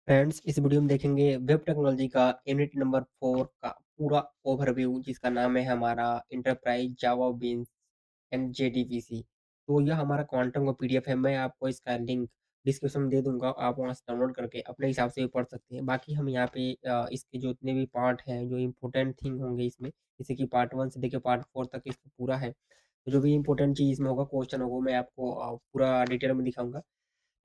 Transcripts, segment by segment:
Friends, इस video में देखेंगे वेब टेक्नोलॉजी का यूनिट नंबर 4 का पूरा ओवरव्यू, जिसका नाम है हमारा enterprise Java beans and JDBC. तो यह हमारा क्वांटम का पीडीएफ है। मैं आपको इसका लिंक डिस्क्रिप्शन में दे दूंगा, आप वहां से डाउनलोड करके अपने हिसाब से भी पढ़ सकते हैं। बाकी हम यहाँ पे इसके जो इतने भी पार्ट हैं, जो इम्पोर्टेंट थिंग होंगे इसमें, जैसे कि पार्ट 1 से लेकर पार्ट 4 तक इसका पूरा है। तो जो भी इम्पोर्टेंट चीज इसमें होगा, क्वेश्चन होगा, मैं आपको पूरा डिटेल में दिखाऊंगा।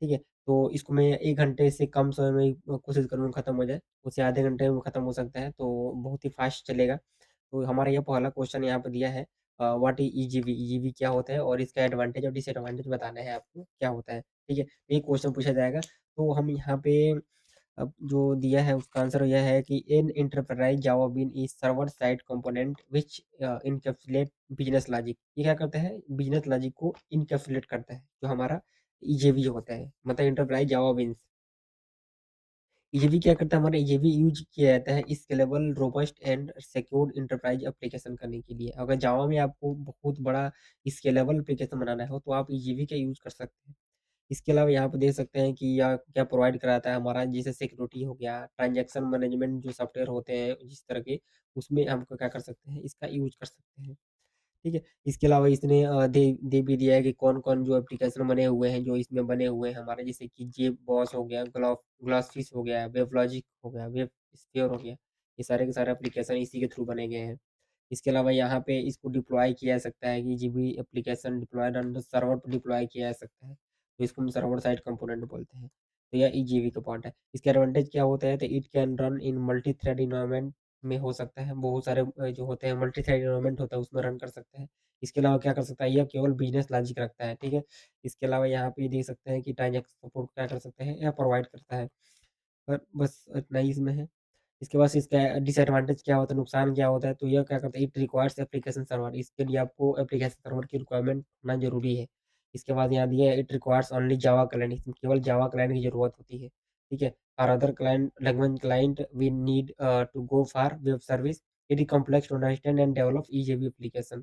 ठीक है? तो इसको मैं 1 घंटे से कम समय में ही कोशिश करूँगा खत्म हो जाए, उससे आधे घंटे में खत्म हो सकता है, तो बहुत ही फास्ट चलेगा। तो हमारा ये पहला क्वेश्चन यहाँ पे दिया है, व्हाट इज ईजीवी? ईजीवी क्या होता है और इसका एडवांटेज और डिसएडवांटेज बताना है आपको, क्या होता है, ठीक है? ये क्वेश्चन पूछा जाएगा। तो हम यहाँ पे अब जो दिया है उसका आंसर यह है कि in enterprise Java bean is server side component which encapsulate business logic. ये क्या करता है? बिजनेस लॉजिक को इनकैप्सुलेट करता है, जो हमारा ईजेवी होता है, मतलब एंटरप्राइज जावा बीन्स। ईजेवी क्या करता है? हमारा ईजेवी यूज किया जाता है scalable, robust and secured enterprise application करने के लिए। अगर जावा में आपको बहुत बड़ा स्केलेबल एप्लीकेशन बनाना हो, तो आप ईजेवी का यूज कर सकते हैं। इसके अलावा यहाँ पे देख सकते हैं कि यह क्या प्रोवाइड कराता है हमारा, जैसे सिक्योरिटी हो गया, ट्रांजैक्शन मैनेजमेंट जो सॉफ्टवेयर होते हैं जिस तरह के, उसमें हम क्या कर सकते हैं, इसका यूज कर सकते हैं। ठीक है? इसके अलावा इसने दे भी दिया है कि कौन-कौन जो एप्लीकेशन बने हुए हैं, जो इसमें बने हुए हैं हमारे, जैसे कि जेब बॉस हो गया, ग्लॉसफिश हो गया, वेबलॉजिक हो गया, वेब स्फीयर हो गया। ये सारे के सारे एप्लीकेशन इसी के थ्रू बने गए हैं। इसके अलावा यहाँ पे इसको डिप्लॉय किया जा सकता है कि GB application diploid on the server पे डिप्लॉय किया जा सकता है। तो इसको हम सर्वर साइड कंपोनेंट बोलते हैं। तो यह ईजीवी का पार्ट है। इसके एडवांटेज क्या होता है? तो it can run in multi thread environment में हो सकता है। बहुत सारे जो होते हैं मल्टी थ्रेड इन्वायरमेंट होता है, उसमें रन कर सकते हैं। इसके अलावा क्या कर सकता है? यह केवल बिजनेस लॉजिक रखता है, ठीक है? इसके अलावा यहाँ पे देख सकते हैं कि ट्रांजैक्शन सपोर्ट क्या कर सकते हैं, यह प्रोवाइड करता है। पर बस इतना ही इसमें है। इसके बाद से इसका डिसएडवांटेज क्या होता है, नुकसान क्या होता है? तो यह क्या करता है, इट रिक्वायर्स एप्लीकेशन सर्वर। इसके लिए आपको एप्लीकेशन सर्वर की रिक्वायरमेंट होना जरूरी है। इसके बाद यहाँ दिया है, it requires only Java client. इसमें केवल जावा क्लाइंट की जरूरत होती है, ठीक है? और other client language client we need to go for web service. It is complex to understand and develop EJB application.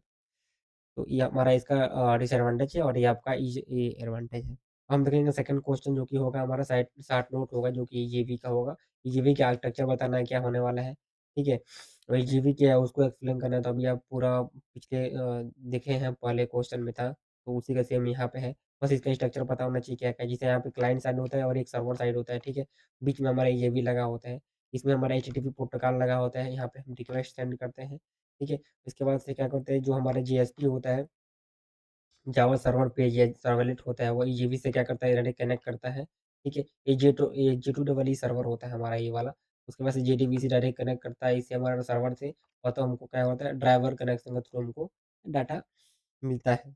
तो ये हमारा इसका डिसएडवांटेज है और ये आपका ये एडवांटेज है। हम देखेंगे सेकंड क्वेश्चन, जो कि होगा हमारा साइड शार्ट नोट होगा, जो कि ईजीवी का होगा। ईजीवी का आर्किटेक्चर बताना है, क्या होने वाला है, ठीक है? और ईजीवी क्या है उसको एक्सप्लेन करना है। तो अभी आप पूरा पिछले देखे हैं, पहले क्वेश्चन में था, तो उसी का सेम यहाँ पे है। बस इसका स्ट्रक्चर पता होना चाहिए क्या क्या, जैसे यहाँ पे क्लाइंट साइड होता है और एक सर्वर साइड होता है, ठीक है? बीच में हमारा ईजीवी लगा होता है। इसमें हमारा एचटीटीपी प्रोटोकॉल लगा होता है, यहाँ पे हम रिक्वेस्ट सेंड करते हैं, ठीक है? इसके बाद से क्या करते हैं, जो हमारा जीएसपी होता है, जावा सर्वर पेज या सर्वलेट होता है, वो ईजीवी से क्या करता है, डायरेक्ट कनेक्ट करता है, ठीक है? ये जे टू डबल ई सर्वर होता है हमारा ये वाला। उसके बाद से जेडीबीसी डायरेक्ट कनेक्ट करता है इससे हमारा सर्वर से। और तो हमको क्या होता है, ड्राइवर कनेक्शन के थ्रू हमको डाटा मिलता है।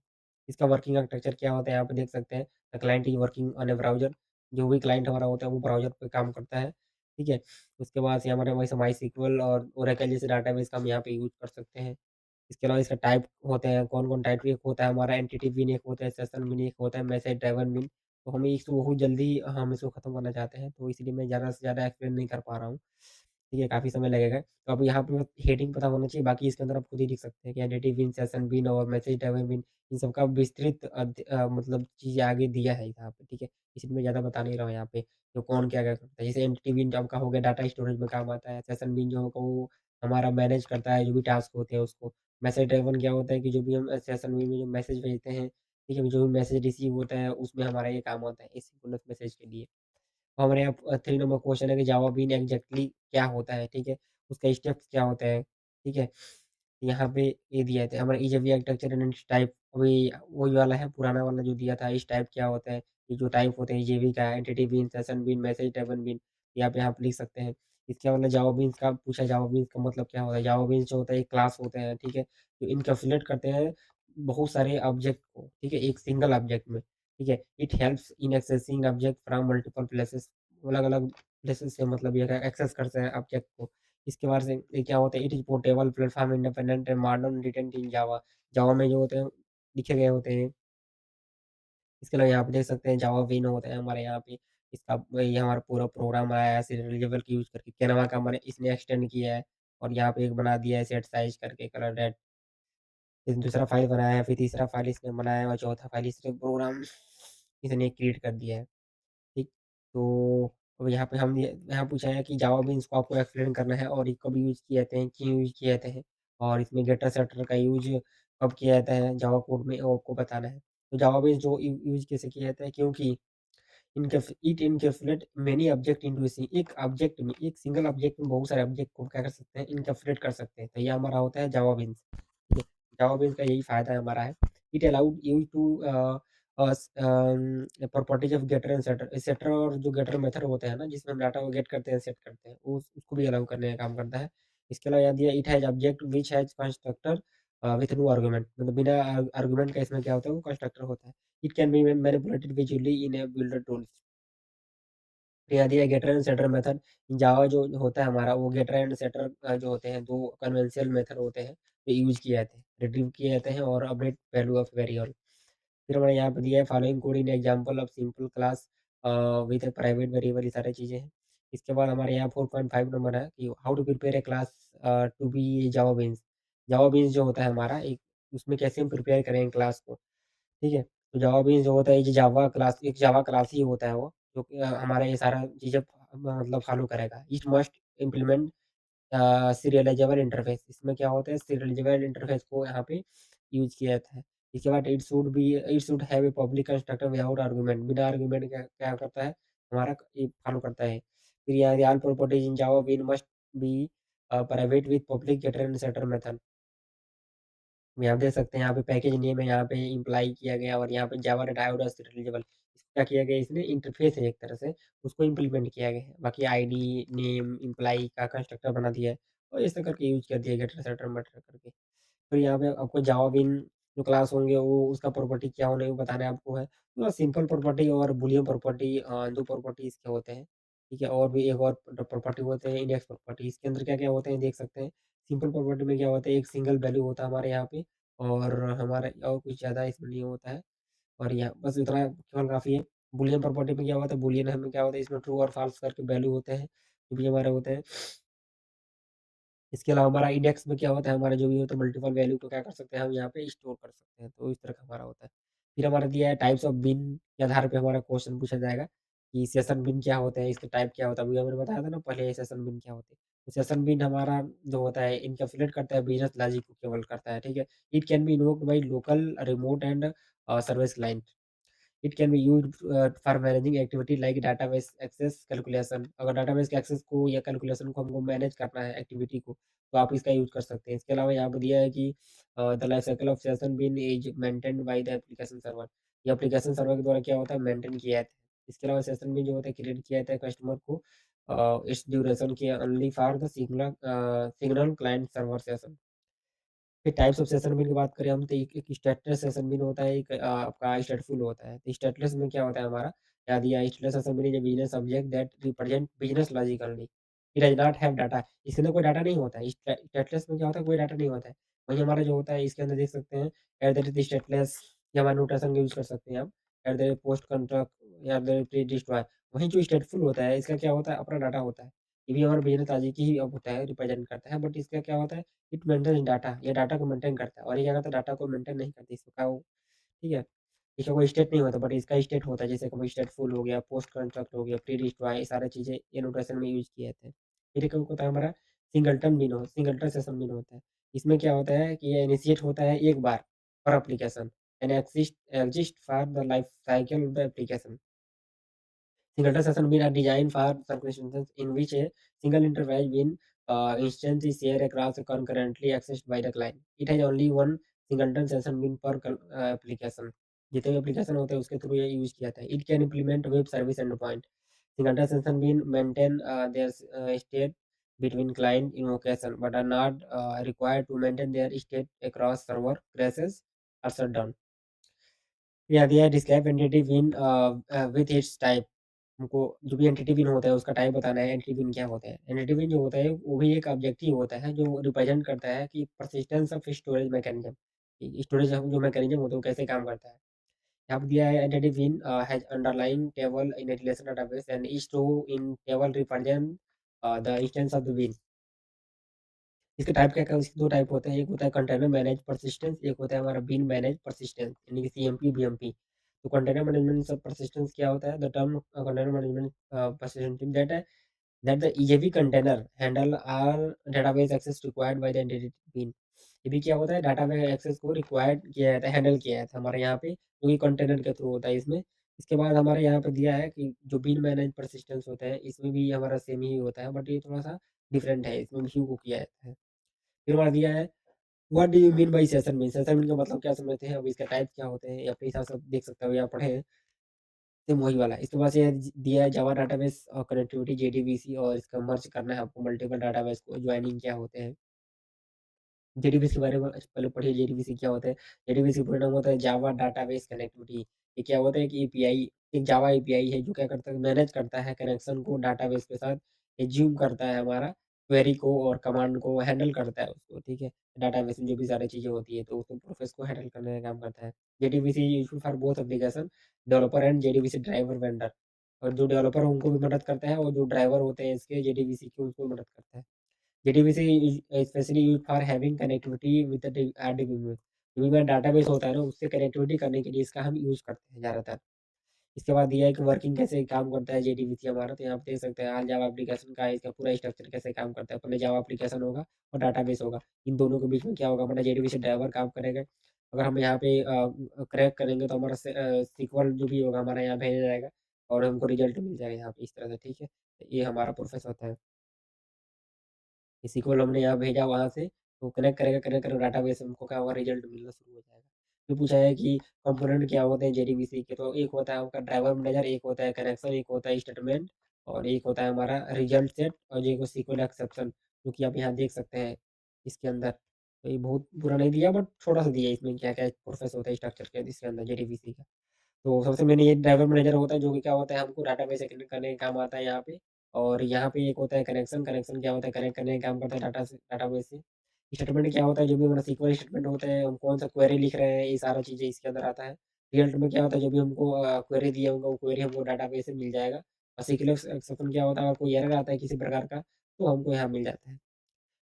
इसका वर्किंग आर्किटेक्चर क्या होता है, यहाँ पे देख सकते हैं। The client is working on A browser. जो भी क्लाइंट हमारा होता है वो ब्राउज़र पे काम करता है, ठीक है? उसके बाद से हमारे वैसे माईसीक्वल और ओरेकल जैसे डाटाबेस का हम यहाँ पे यूज़ कर सकते हैं। इसके अलावा इसका टाइप होते हैं, कौन-कौन टाइप, एक होता है हमारा एंटिटी बीन, एक होता है सेशन बीन, एक होता है मैसेज ड्राइवन बीन। तो हमें इसको बहुत जल्दी हम इसको खत्म करना चाहते हैं, तो इसलिए मैं ज़्यादा से ज़्यादा एक्सप्लेन नहीं कर पा रहा हूँ। ठीक है, काफ़ी समय लगेगा। तो अब यहाँ पे हेडिंग पता होना चाहिए, बाकी इसके अंदर आप खुद ही लिख सकते हैं कि एंटिटी बीन, सेशन बीन और मैसेज ड्राइवन बीन, इन सब का विस्तृत मतलब चीज़ें आगे दिया है यहाँ पे, ठीक है? इसलिए मैं ज़्यादा बता नहीं रहा हूँ यहाँ पे, तो कौन क्या-क्या करता है। जैसे एंटिटी बीन जो आपका हो गया, डाटा स्टोरेज में काम आता है। सेशन बीन जो होगा वो हमारा मैनेज करता है, जो भी टास्क होते हैं उसको। मैसेज ड्राइवन क्या होता है कि जो भी हम सेशन में जो मैसेज भेजते हैं, ठीक है? जो भी मैसेज रिसीव होता है उसमें हमारा ये काम आता है एसिंक्रोनस मैसेज के लिए। तो हमारे यहाँ 3 नंबर क्वेश्चन है कि जावा बीन एग्जैक्टली क्या होता है, ठीक है? उसका स्टेप्स क्या होता है, ठीक है? यहाँ पे ये दिया था हमारा ईजेवी आर्किटेक्चर एंड इट्स टाइप। वही वही वाला है, पुराना वाला जो दिया था, इस टाइप क्या होता है? ये जो टाइप होते हैं ईजेवी का, entity bean, session bean, message driven bean, ये आप यहाँ पे लिख सकते हैं। इसके अलावा जावा बीन्स का पूछा, जावा बीन्स का मतलब क्या होता है? जावा बीन्स जो होता है एक क्लास होते हैं, ठीक है? जो इनकैप्सुलेट करते हैं बहुत सारे ऑब्जेक्ट को, ठीक है? एक सिंगल ऑब्जेक्ट में, ठीक है? It helps in accessing object from multiple places. अलग-अलग प्लेसेस से मतलब ये एक्सेस करते हैं ऑब्जेक्ट को। इसके बाद से ये क्या होता है, it is portable platform independent and modern written in Java. Java में जो होते हैं लिखे गए होते हैं। इसके अलावा यहाँ पे देख सकते हैं जावा विन होता है हमारे यहाँ पे। इसका ये हमारा पूरा प्रोग्राम आया है सीरियल लेवल की यूज़ करके। कैनवा का मैंने इसने एक्सटेंड किया है और यहाँ पे एक बना दिया है सेट साइज़ करके कलर रेड। फिर दूसरा फ़ाइल बनाया है, फिर तीसरा फ़ाइल इसने बनाया है और चौथा फ़ाइल इसने प्रोग्राम इसने क्रिएट कर दिया है। ठीक, तो तो यहाँ पे हम ये यहाँ पूछा है कि जावा बीन्स को आपको एक्सप्लेन करना है और ये कब यूज़ किए जाते हैं, क्यों यूज़ किए जाते हैं और इसमें गेटर सेटर का यूज़ कब किया जाता है जावा कोड में, वो आपको बताना है। तो जावा बीन्स जो यूज़ कैसे किया जाता है, क्योंकि it encapsulate many object into एक ऑब्जेक्ट में, एक सिंगल ऑब्जेक्ट में बहुत सारे ऑब्जेक्ट को क्या कर सकते हैं, इनकैप्सुलेट कर सकते हैं। तो ये हमारा होता है जावा बीन्स। ठीक है, जावा बीन्स का यही फायदा हमारा है। It allowed you to properties of getter and setter, setter और जो गेटर मेथड होते हैं ना, जिसमें हम डाटा को गेट करते हैं, सेट करते हैं, उसको भी अलाउ करने का काम करता है। इसके अलावा याद दिया, it has object which has constructor with no argument, मतलब बिना आर्गुमेंट का इसमें क्या होता है, वो कंस्ट्रक्टर होता है। It can be manipulated visually in A builder tools. यहाँ दिया गेटर एंड सेटर मेथड। जावा जो होता है हमारा, वो गेटर एंड सेटर जो होते हैं, दो कन्वेंशियल मेथड होते हैं जो यूज किए जाते हैं, रिट्रीव किए जाते हैं और अपडेट वैल्यू ऑफ वेरिएबल। फिर हमारे यहाँ पे दिया है following code in example of simple class with private variable, ये सारी चीज़ें हैं। इसके बाद हमारे यहाँ 4.5 नंबर है कि how to prepare a class to be Java beans. Java beans जो होता है हमारा एक, उसमें कैसे हम प्रिपेयर करें क्लास को। ठीक है, तो जावा बीन्स जो होता है, ये जावा क्लास, एक जावा क्लास ही होता है वो, जो कि हमारा ये सारा चीज़ें मतलब फॉलो करेगा। It must implement serialisable interface. इसमें क्या होता है, सीरियलाइजेबल इंटरफेस को यहाँ पे यूज किया जाता है। इसके बाद it should have a public constructor without argument, बिना आर्गुमेंट क्या क्या करता है हमारा, ये फॉलो करता है। फिर यहाँ real properties in Java bean must be private with public getter and setter method. आप देख सकते हैं यहाँ पे पैकेज नेम है, यहाँ पे इम्प्लाई किया गया और यहाँ पे जावा डायोड रिलीजेबल, क्या किया गया, इसमें इंटरफेस है एक तरह से, उसको इम्प्लीमेंट किया गया है। बाकी आईडी नेम इम्प्लाई का कंस्ट्रक्टर बना दिया है और इस तरह करके यूज कर दिया गेटर सेटर मैटर करके। फिर यहाँ पे आपको जावा बिन जो क्लास होंगे वो उसका प्रॉपर्टी क्या होने वो बताना है आपको है। तो सिंपल प्रॉपर्टी और बुलियन प्रॉपर्टी, दो प्रॉपर्टी इसके होते हैं। ठीक है, और भी एक और प्रॉपर्टी होते हैं इंडेक्स प्रॉपर्टी। इसके अंदर क्या क्या होते हैं देख सकते हैं। सिंपल प्रॉपर्टी में क्या होता है, एक सिंगल वैल्यू होता है हमारे यहाँ पे, और हमारे और कुछ ज़्यादा इसमें नहीं होता है। और यहाँ बस इतना केवल काफ़ी है। बुलियन प्रॉपर्टी में क्या होता है, बुलियन हमें क्या होता है, इसमें ट्रू और फॉल्स करके वैल्यू होते हैं जो भी हमारे होते हैं। इसके अलावा हमारा इंडेक्स में क्या होता है, हमारा जो भी होता है मल्टीपल वैल्यू को क्या कर सकते हैं हम यहाँ पे स्टोर कर सकते हैं, तो इस तरह का हमारा होता है। फिर हमारा दिया है टाइप्स ऑफ बिन के आधार पे हमारा क्वेश्चन पूछा जाएगा कि सेशन बिन क्या होता है, इसका टाइप क्या होता है। अभी मैंने बताया था ना पहले सेशन बिन क्या होते हैं। तो सेशन बिन हमारा जो होता है इनकैप्सुलेट करता है बिजनेस लॉजिक को केवल करता है। ठीक है, it can be invoked by local remote and service line. It can be used for managing activity like database access calculation. अगर डाटाबेस के एक्सेस को या कैलकुलेशन को हमको मैनेज करना है एक्टिविटी को, तो आप इसका यूज कर सकते हैं। इसके अलावा यहाँ पे दिया है कि the life cycle of session bean is maintained by the application server. ये एप्लीकेशन सर्वर के द्वारा क्या होता है, मेंटेन किया जाता है। इसके अलावा सेशन बिन जो होता है क्रिएट किया जाता है कस्टमर को इस ड्यूरेशन के only for the signal client server session. फिर टाइप्स ऑफ सेशन बिन की बात करें हम, तो एक स्टेटलेस सेशन बिन होता है, एक आपका स्टेटफुल होता है। तो स्टेटलेस में क्या होता है हमारा, याद दिया, stateless session bean is a business object that represent business logic only. It does not have data. इसके अंदर कोई डाटा नहीं होता है। स्टेटलेस में क्या होता है, कोई डाटा नहीं होता है। वहीं हमारा जो होता है इसके अंदर देख सकते हैं, एट द रेट स्टेटलेस, ये हमारा नोटेशन यूज कर सकते हैं हम। At the rate post contract या एट द रेट डिस्ट्रॉय। वहीं जो स्टेटफुल होता है, इसका क्या होता है, अपना डाटा होता है। ये भी हमारा बिजनेस लॉजिक ही अब होता है, रिप्रेजेंट करता है, बट इसका क्या होता है, इट मेंटेन डाटा, ये डाटा को मेंटेन करता है। और ये क्या करता है, डाटा को मेंटेन नहीं करती, इसका वो, ठीक है। इसका कोई स्टेट नहीं होता, बट इसका स्टेट होता है, जैसे कोई स्टेट फुल हो गया, पोस्ट कंस्ट्रक्ट हो गया, प्री डिस्ट्रॉय, ये सारी चीज़ें ये नोटेशन में यूज़ किए जाते हैं। फिर एक होता है हमारा सिंगलटन सेशन बिन होता है। इसमें क्या होता है कि ये इनिशिएट होता है एक बार पर application and exist for the life cycle of the application. Single session bin are designed for circumstances in which a single interface bin instance is shared across concurrently accessed by the client. It has only one singleton session bin per application. जितने भी application होते हैं उसके through ये use किया जाता है। It can implement web service end point. Singleton session bean maintain their state between client invocation but are not required to maintain their state across server crashes or shutdown. या दिया है describe entity been with its type. हमको जो भी entity बिन होता है उसका type बताना है। एंटिटी बिन क्या होता है, एंटिटी बिन जो होता है वो भी एक ऑब्जेक्टिव होता है जो रिप्रेजेंट करता है कि persistence of storage mechanism, storage जो मैकेनिज्म होता है वो कैसे काम करता है। यहाँ पे दिया है entity bean has underlying table in a relational database and each row in table represent the instance of the bean. इसके टाइप क्या क्या, इसके दो टाइप होते हैं, एक होता है कंटेनर मैनेज परसिस्टेंस, एक होता है हमारा बिन मैनेज परसिस्टेंस, यानी कि सीएमपी बीएमपी। तो कंटेनर मैनेजमेंट सब परसिस्टेंस क्या होता है? The term container management persistence that the EJB container handle all database access required by the entity bean। ये भी क्या होता है? डाटाबेस एक्सेस को रिक्वायर्ड किया जाता है, हैंडल किया जाता है हमारे यहाँ पे, जो कि कंटेनर के थ्रू होता है इसमें। इसके बाद हमारे यहाँ पे दिया है कि जो बीन मैनेज परसिस्टेंस होता है, इसमें भी हमारा सेम ही होता है, बट ये थोड़ा सा डिफरेंट है, इसमें व्यू को किया जाता है। फिर हमारा दिया है what do you mean by session bean. Session bean का मतलब क्या समझते हैं? अब इसका टाइप क्या होते हैं, ये अपने हिसाब से देख सकते हो या पढ़े हैं, सेम वही वाला है। इसके बाद से दिया है जावा डाटाबेस और कनेक्टिविटी जेडीबीसी, और इसका मर्ज करना है आपको मल्टीपल डाटाबेस को, ज्वाइनिंग क्या होते हैं। जेडीबीसी के बारे में पहले पढ़िए, जेडीबीसी क्या होता है। जेडीबीसी पूरा नाम होता है जावा डाटाबेस कनेक्टिविटी। ये क्या होता है कि एपीआई, एक जावा एपीआई है जो क्या करता है, मैनेज करता है कनेक्शन को डाटाबेस के साथ, एज्यूम करता है हमारा क्वेरी को और कमांड को हैंडल करता है उसको, ठीक है। डाटाबेस में जो भी सारी चीजें होती है तो उसको प्रोसेस को हैंडल करने का काम करता है। JDBC useful for both application developer and JDBC driver vendor. और जो डेवलपर है उनको भी मदद करता है, और जो ड्राइवर होते हैं इसके जेडीबीसी के, उनको भी मदद करता है। JDBC is especially used for having connectivity with the RDBMS। जो भी डाटाबेस होता है ना, उससे कनेक्टिविटी करने के लिए इसका हम यूज करते हैं ज़्यादातर। इसके बाद दिया है कि वर्किंग कैसे काम करता है जेडीबीसी हमारा, तो यहाँ पे देख सकते हैं आज जावा एप्लीकेशन का इसका पूरा स्ट्रक्चर कैसे काम करता है। पहले जावा एप्लीकेशन होगा और डाटाबेस होगा, इन दोनों के बीच में क्या होगा, हमारा जेडीबीसी ड्राइवर काम करेगा। अगर हम यहाँ पे क्रैक करेंगे तो हमारा सीक्वल जो भी होगा हमारा यहाँ भेजा जाएगा, और हमको रिजल्ट मिल जाएगा यहाँ पे इस तरह से, ठीक है। ये हमारा प्रोसेस होता है। किसी को हमने यहाँ भेजा वहाँ से, तो कनेक्ट करेगा डाटाबेस से, हमको क्या होगा, रिजल्ट मिलना शुरू हो जाएगा। फिर पूछा है कि कंपोनेंट क्या होते हैं जेडीबीसी के, तो एक होता है आपका ड्राइवर मैनेजर, एक होता है कनेक्शन, एक होता है स्टेटमेंट, और एक होता है हमारा रिजल्ट सेट, और एक सीक्वल एक्सेप्शन, जो कि आप यहाँ देख सकते हैं इसके अंदर। तो ये बहुत पूरा नहीं दिया, बट छोटा सा दिया है इसमें क्या क्या प्रोसेस होता है स्ट्रक्चर के इसके अंदर जेडीबीसी का। तो सबसे मेन ये ड्राइवर मैनेजर होता है, जो कि क्या होता है, हमको डाटाबेस से कनेक्ट करने का काम आता है यहाँ पे। और यहाँ पे एक होता है कनेक्शन। कनेक्शन क्या होता है, कनेक्ट करने का काम करता है डाटा से, डाटाबेस से। स्टेटमेंट क्या होता है, जो भी हमारा सीक्वल स्टेटमेंट होता है, हम कौन सा क्वेरी लिख रहे हैं, ये सारा चीजें इसके अंदर आता है। रिजल्ट में क्या होता है, जो भी हमको क्वेरी दिया होगा वो क्वेरी हमको डाटाबेस से मिल जाएगा। और सीक्वल एक्सेप्शन क्या होता है, अगर कोई एरर आता है किसी प्रकार का, तो हमको यहाँ मिल जाता है।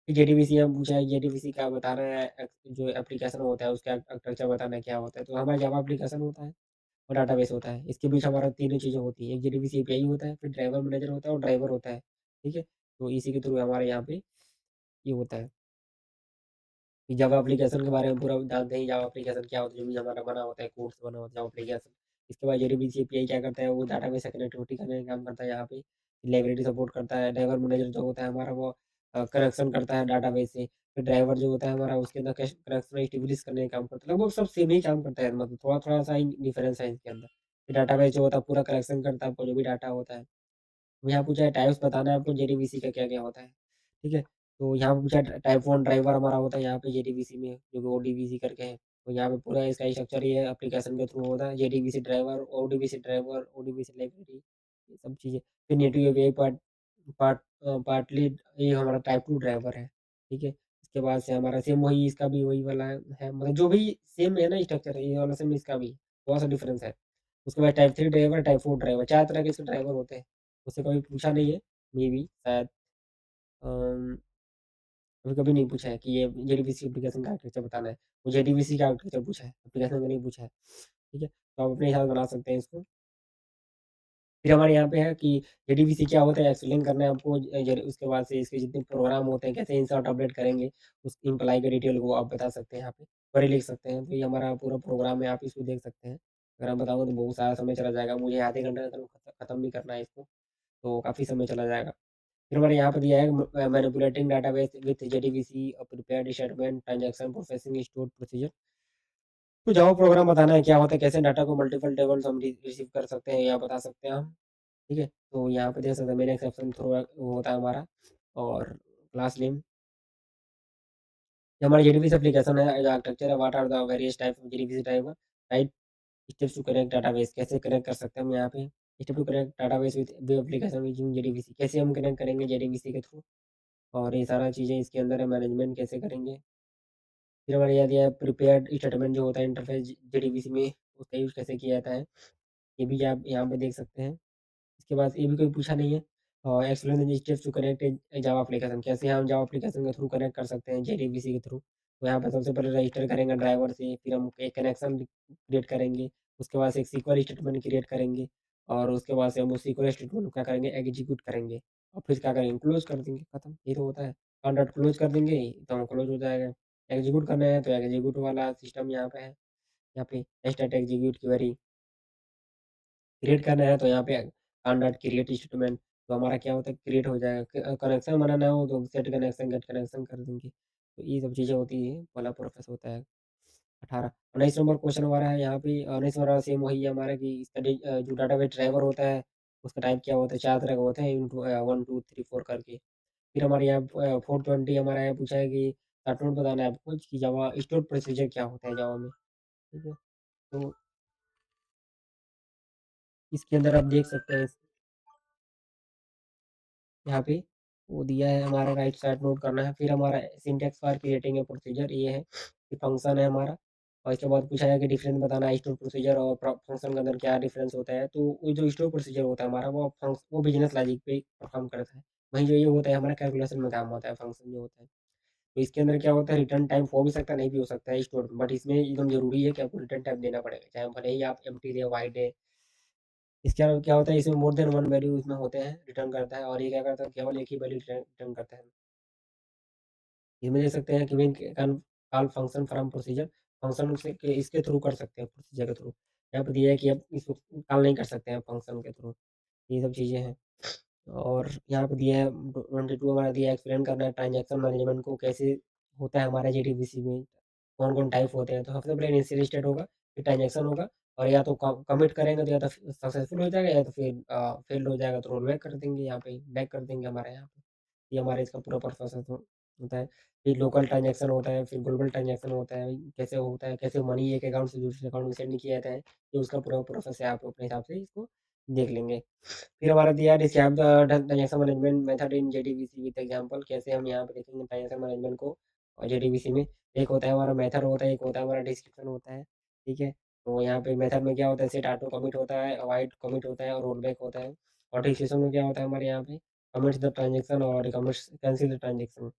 जेडीबीसी हम पूछा है, जेडीबीसी का बताना है, जो एप्लीकेशन होता है उसका आर्किटेक्चर बताना है क्या होता है। तो हमारा जावा एप्लीकेशन होता है और डाटाबेस होता है। इसके बीच हमारा तीनों चीज़ें होती हैं, एक जेडीबीसी एपीआई होता है, फिर ड्राइवर मैनेजर होता है और ड्राइवर होता है, ठीक है। तो इसी के थ्रू हमारे यहाँ पे ये होता है कि जावा एप्लीकेशन के बारे में पूरा जानते हैं, जावा एप्लीकेशन क्या होता है, जो भी हमारा बना होता है, कोड से बना होता है जावा एप्लीकेशन। इसके बाद जेडीबीसी एपीआई क्या करता है, वो डाटाबेस से कनेक्टिविटी करने का काम करता है यहाँ पे, लाइब्रेरी सपोर्ट करता है। ड्राइवर मैनेजर जो होता है हमारा, वो कनेक्शन करता है डाटाबेस से। फिर ड्राइवर जो होता है हमारा, उसके अंदर कनेक्शन एस्टेब्लिश करने का काम करता है। लगभग सब सेम ही काम करता है, मतलब थोड़ा थोड़ा सा ही डिफरेंस है इसके अंदर। फिर डाटाबेस जो होता है पूरा कलेक्शन करता है, आपको जो भी डाटा होता है। यहाँ पूछा है टाइप्स बताना है आपको जेडीबीसी का क्या क्या होता है, ठीक है। तो यहाँ पे पूछा है टाइप वन ड्राइवर हमारा होता है यहाँ पे जेडीबीसी में, जो कि ओडीबीसी करके है। तो यहाँ पे पूरा इसका स्ट्रक्चर ये एप्लीकेशन के थ्रू होता है, JDBC driver, ODBC driver, ODBC library, ये सब चीज़ें। फिर native API part part partly, ये हमारा टाइप टू ड्राइवर है, ठीक है। इसके बाद से हमारा सेम वही, इसका भी वही वाला है, मतलब जो भी सेम है ना स्ट्रक्चर, ये वाला सेम इसका भी, थोड़ा सा डिफरेंस है। उसके बाद type three driver, type four driver, चार तरह के इसके ड्राइवर होते हैं। उससे कभी पूछा नहीं है, मे बी शायद, अम, कभी कभी नहीं पूछा है कि ये जेडीबीसी एप्लीकेशन का आर्किटेक्चर बताना है। वो जेडीबीसी का आर्किटेक्चर पूछा है, एप्लीकेशन का नहीं पूछा है, ठीक है। तो आप अपने हिसाब से बना सकते हैं इसको। फिर हमारे यहाँ पे है कि जेडीबीसी क्या होता है, एक्सप्लेन करना है आपको। उसके बाद से इसके जितने प्रोग्राम होते हैं, कैसे इंसर्ट अपडेट करेंगे, उस इम्प्लाई के डिटेल को आप बता सकते हैं यहाँ पे, क्वेरी लिख सकते हैं। तो ये हमारा पूरा प्रोग्राम है, आप इसको देख सकते हैं। अगर मैं बताऊँ तो बहुत सारा समय चला जाएगा, मुझे आधे घंटे तक खत्म भी करना है इसको, तो काफ़ी समय चला जाएगा। फिर हमारे यहाँ पे दिया है manipulating database with JDBC, prepared statement, transaction processing, store procedure. तो जावा प्रोग्राम बताना है क्या होता है, कैसे डाटा को मल्टीपल टेबल्स हम रिसीव कर सकते हैं या बता सकते हैं हम, ठीक है। तो यहाँ पे देख सकते हैं मेन एक्सेप्शन थ्रो वो होता है हमारा, और क्लास नेम। ये हमारी जेडीबीसी एप्लीकेशन है, आर्किटेक्चर है, what are the various types of JDBC driver, right. Steps to connect database, कैसे कनेक्ट कर सकते हैं हम यहाँ पे। Step to connect database with web application using JDBC, कैसे हम कनेक्ट करेंगे जेडीबीसी के थ्रू, और ये सारा चीज़ें इसके अंदर है। मैनेजमेंट कैसे करेंगे। फिर हमारे यहाँ दिया है प्रिपेयर्ड स्टेटमेंट, जो होता है इंटरफेस जेडीबीसी में, उसका यूज़ कैसे किया जाता है, ये भी आप यहाँ पे देख सकते हैं। इसके बाद ये भी कोई पूछा नहीं है। और explain the steps to connect Java application, कैसे हम जावा एप्लीकेशन के थ्रू कनेक्ट कर सकते हैं जेडीबीसी के थ्रू। तो यहाँ पे सबसे पहले रजिस्टर करेंगे ड्राइवर से, फिर हम एक कनेक्शन क्रिएट करेंगे, उसके बाद से एक सीक्वल स्टेटमेंट क्रिएट करेंगे और उसके बाद से हम उस सीक्वल स्टेटमेंट को क्या करेंगे, एग्जीक्यूट करेंगे और फिर क्या करेंगे, क्लोज कर देंगे, खत्म। ये तो होता है। कॉन्ट्रैक्ट क्लोज कर देंगे तो क्लोज हो जाएगा। एग्जीक्यूट करना है तो एग्जीक्यूट वाला सिस्टम यहाँ पे है। यहाँ पे स्टार्ट एग्जीक्यूट क्वेरी क्रिएट करना है तो यहाँ पे ऑन डॉट क्रिएट स्टेटमेंट, तो हमारा क्या होता है, क्रिएट हो जाएगा। कनेक्शन बनाना हो तो सेट कनेक्शन गेट कनेक्शन कर देंगे। तो ये सब चीज़ें होती है, वाला प्रोसेस होता है। 18 19 नंबर क्वेश्चन हमारा है यहाँ पे। 19 वाला सेम वही है हमारा कि जो डाटाबेस ड्राइवर होता है उसका टाइप क्या होता है, 4 तरह का होता है, इंटू 1 2 3 4 करके। फिर हमारे यहाँ 420 हमारा यहाँ पूछा है कि स्टेटमेंट बताना है आपको कि जावा स्टोर प्रोसीजर क्या होता है जावा में। ठीक है, तो इसके अंदर आप देख सकते हैं यहाँ पे वो दिया है हमारा, राइट साइड नोट करना है। फिर हमारा syntax for creating a procedure ये है कि फंक्शन है हमारा, और इसके बाद पूछा है कि डिफरेंस बताना है स्टोर प्रोसीजर और फंक्शन के अंदर क्या डिफरेंस होता है। तो वो जो स्टोर प्रोसीजर होता है हमारा वो बिजनेस लॉजिक पे परफॉर्म करता है। वहीं जो ये होता है हमारा कैलकुलेशन में काम होता है, फंक्शन जो होता है। तो इसके अंदर क्या होता है, रिटर्न टाइम हो भी सकता है नहीं भी हो सकता है स्टोर, बट इसमें एकदम जरूरी है कि आपको रिटर्न टाइम देना पड़ेगा, चाहे भले ही आप एम्प्टी दे वाइड है। इसके अलावा क्या होता है, इसमें मोर देन वन वैल्यू इसमें होते हैं, रिटर्न करता है। और ये क्या करता है, केवल एक ही वैल्यू रिटर्न करता है। इसमें देख सकते हैं कि win can call function from procedure, function से के इसके थ्रू कर सकते हैं, प्रोसीजर के थ्रू। यहाँ पे दिया है कि आप इसको कॉल नहीं कर सकते हैं फंक्शन के थ्रू। ये सब चीज़ें हैं। और यहाँ पे दिया है 22 हमारा दिया है, एक्सप्लेन करना है ट्रांजैक्शन मैनेजमेंट को कैसे होता है हमारे जेडीबीसी में, कौन-कौन टाइप होते हैं। तो सबसे पहले इनिशियल स्टेट होगा, फिर ट्रांजैक्शन होगा, और या तो कमिट करेंगे तो या तो सक्सेसफुल हो जाएगा, या तो फिर फेल्ड हो जाएगा तो रोल बैक कर देंगे, यहाँ पे बैक कर देंगे हमारे यहाँ पे। ये हमारे इसका पूरा प्रोसेस होता है। फिर लोकल ट्रांजैक्शन होता है, फिर ग्लोबल ट्रांजैक्शन होता है, कैसे होता है, कैसे मनी एक अकाउंट से दूसरे अकाउंट में सेंड किया जाता है, ये उसका पूरा प्रोसेस है। आप अपने हिसाब से इसको देख लेंगे। फिर हमारा दिया है describe the transaction management method in JDBC with example, कैसे हम यहाँ पे देखेंगे ट्रांजैक्शन मैनेजमेंट को और जेडीबीसी में। एक होता है हमारा मेथड होता है, एक होता है हमारा डिस्क्रिप्शन होता है। ठीक है, तो यहाँ पे मेथड में क्या होता है, सेट ऑटो कमिट होता है, अवॉइड कमिट होता है और रोल बैक होता है। और डिस्क्रिप्शन में क्या होता है हमारे यहाँ पे, कमिट्स द ट्रांजेक्शन और कमिट्स कैंसिल द ट्रांजेक्शन।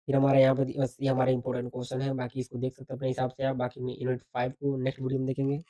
फिर हमारे यहाँ पे बस ये हमारे इंपॉर्टेंट क्वेश्चन है, बाकी इसको देख सकते हैं अपने हिसाब से आप। बाकी में यूनिट 5 को नेक्स्ट वीडियो में देखेंगे।